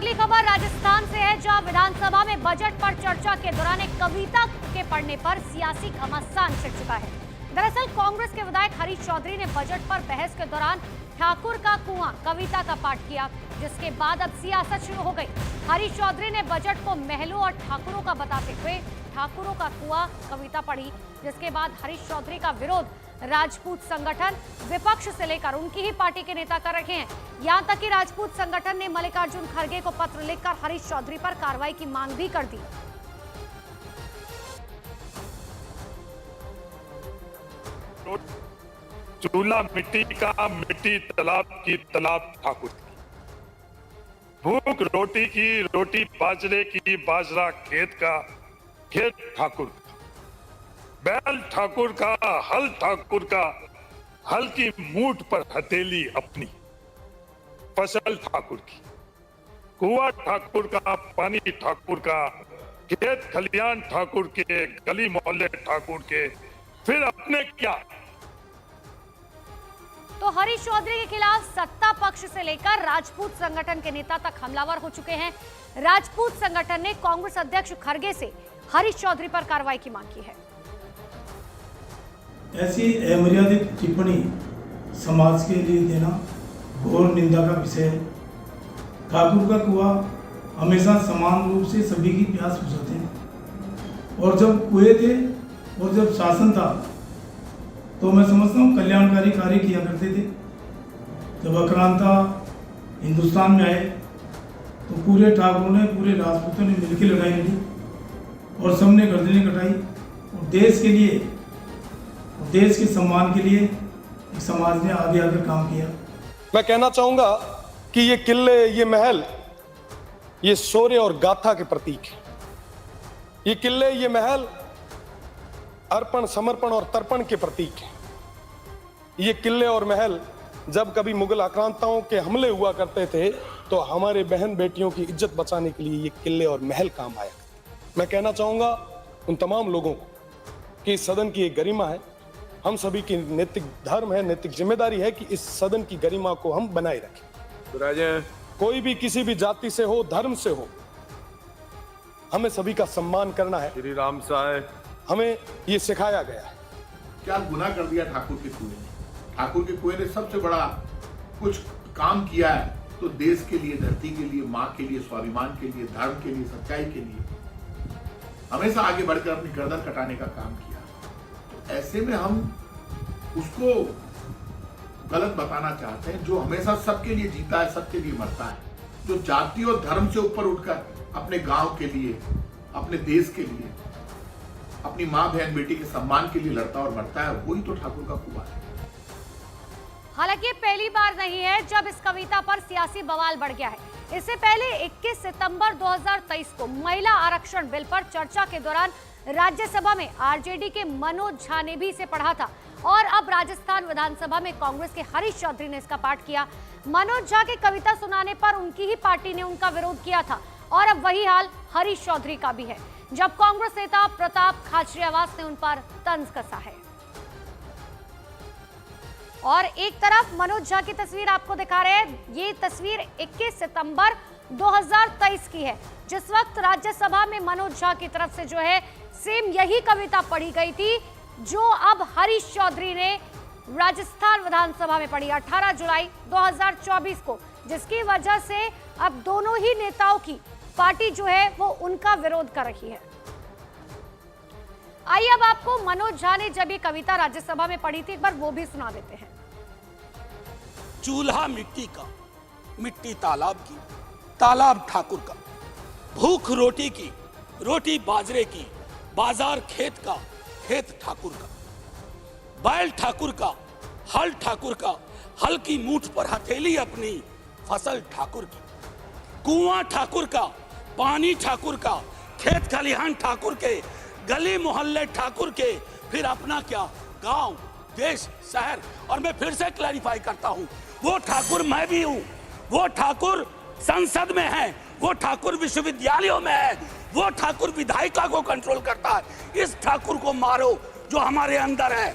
अगली खबर राजस्थान से है, जहां विधानसभा में बजट पर चर्चा के दौरान एक कविता के पढ़ने पर सियासी घमासान छिड़ चुका है। दरअसल कांग्रेस के विधायक हरीश चौधरी ने बजट पर बहस के दौरान ठाकुर का कुआं कविता का पाठ किया, जिसके बाद अब सियासत शुरू हो गई। हरीश चौधरी ने बजट को महलों और ठाकुरों का बताते हुए ठाकुरों का कुआं कविता पढ़ी, जिसके बाद हरीश चौधरी का विरोध राजपूत संगठन, विपक्ष से लेकर उनकी ही पार्टी के नेता कर रहे हैं। यहां तक कि राजपूत संगठन ने मल्लिकार्जुन खड़गे को पत्र लिखकर हरीश चौधरी पर कार्रवाई की मांग भी कर दी। चूल्हा मिट्टी का, मिट्टी तालाब की, तालाब ठाकुर की। भूख रोटी की, रोटी बाजरे की, बाजरा खेत का, खेत ठाकुर का। बैल ठाकुर का, हल ठाकुर का, हल की मूठ पर हथेली अपनी, फसल ठाकुर की। कुआं ठाकुर का, पानी ठाकुर का, खेत खलियान ठाकुर के, गली मोहल्ले ठाकुर के, फिर अपने क्या। तो हरीश चौधरी के खिलाफ सत्ता पक्ष से लेकर राजपूत संगठन के नेता तक हमलावर हो चुके हैं। राजपूत संगठन ने कांग्रेस अध्यक्ष खड़गे से हरीश चौधरी पर कार्रवाई की मांग की है। ऐसी अमर्यादित टिप्पणी समाज के लिए देना घोर निंदा का विषय है। ठाकुर का कुआं हमेशा समान रूप से सभी की प्यास बुझाते हैं, और जब कुएं थे और जब शासन था तो मैं समझता हूँ कल्याणकारी कार्य किया करते थे। जब आक्रांता हिंदुस्तान में आए तो पूरे ठाकुरों ने, पूरे राजपूतों ने मिलकर लड़ाई लड़ी और सबने गर्दनें कटाई और देश के लिए, देश के सम्मान के लिए समाज ने आगे आकर काम किया। मैं कहना चाहूंगा कि ये किले, ये महल, ये शौर्य और गाथा के प्रतीक है। ये किले, ये महल अर्पण, समर्पण और तर्पण के प्रतीक है। ये किले और महल जब कभी मुगल आक्रांताओं के हमले हुआ करते थे तो हमारे बहन बेटियों की इज्जत बचाने के लिए ये किले और महल काम आया। मैं कहना चाहूंगा उन तमाम लोगों को कि इस सदन की एक गरिमा है, हम सभी की नैतिक धर्म है, नैतिक जिम्मेदारी है कि इस सदन की गरिमा को हम बनाए रखें। कोई भी किसी भी जाति से हो, धर्म से हो, हमें सभी का सम्मान करना है। श्री राम साहब, हमें ये सिखाया गया है। क्या गुनाह कर दिया ठाकुर के कुएं ने? ठाकुर के कुएं ने सबसे बड़ा कुछ काम किया है तो देश के लिए, धरती के लिए, माँ के लिए, स्वाभिमान के लिए, धर्म के लिए, सच्चाई के लिए हमेशा आगे बढ़कर अपनी गर्दन कटाने का काम किया। तो ऐसे में हम उसको गलत बताना चाहते हैं, जो हमेशा सबके लिए जीता है, सबके लिए मरता है, जो जाति और धर्म से ऊपर उठकर अपने गांव के लिए, अपने देश के लिए, अपनी माँ बहन बेटी के सम्मान के लिए लड़ता और मरता है, वही तो ठाकुर का कुआं है। हालांकि पहली बार नहीं है जब इस कविता पर सियासी बवाल बढ़ गया है। इससे पहले 21 सितंबर 2023 को महिला आरक्षण बिल पर चर्चा के दौरान राज्यसभा में आरजेडी के मनोज झा ने भी इसे पढ़ा था, और अब राजस्थान विधानसभा में कांग्रेस के हरीश चौधरी ने इसका पाठ किया। मनोज झा की कविता सुनाने पर उनकी ही पार्टी ने उनका विरोध किया था, और अब वही हाल हरीश चौधरी का भी है, जब कांग्रेस नेता प्रताप खाचरियावास ने उन पर तंज कसा है। और एक तरफ मनोज झा की तस्वीर आपको दिखा रहे हैं। ये तस्वीर 21 सितंबर 2023 की है, जिस वक्त राज्यसभा में मनोज झा की तरफ से जो है सेम यही कविता पढ़ी गई थी, जो अब हरीश चौधरी ने राजस्थान विधानसभा में पढ़ी 18 जुलाई 2024 को, जिसकी वजह से अब दोनों ही नेताओं की पार्टी जो है वो उनका विरोध कर रही है। आइए अब आपको मनोज झा ने जब ये कविता राज्यसभा में पढ़ी थी एक बार वो भी सुना देते हैं। चूल्हा मिट्टी का, मिट्टी तालाब की, तालाब ठाकुर का। भूख रोटी की, रोटी बाजरे की, बाजार खेत का, खेत ठाकुर का। बैल ठाकुर का, हल ठाकुर का, हल की मूठ पर हथेली अपनी, फसल ठाकुर की। कुआं ठाकुर का, पानी ठाकुर का, खेत खलिहान ठाकुर के, गली मोहल्ले ठाकुर के, फिर अपना क्या, गांव, देश, शहर। और मैं फिर से क्लैरिफाई करता हूं, वो ठाकुर मैं भी हूं, वो ठाकुर संसद में है, वो ठाकुर विश्वविद्यालयों में है, वो ठाकुर विधायिका को कंट्रोल करता है। इस ठाकुर को मारो जो हमारे अंदर है।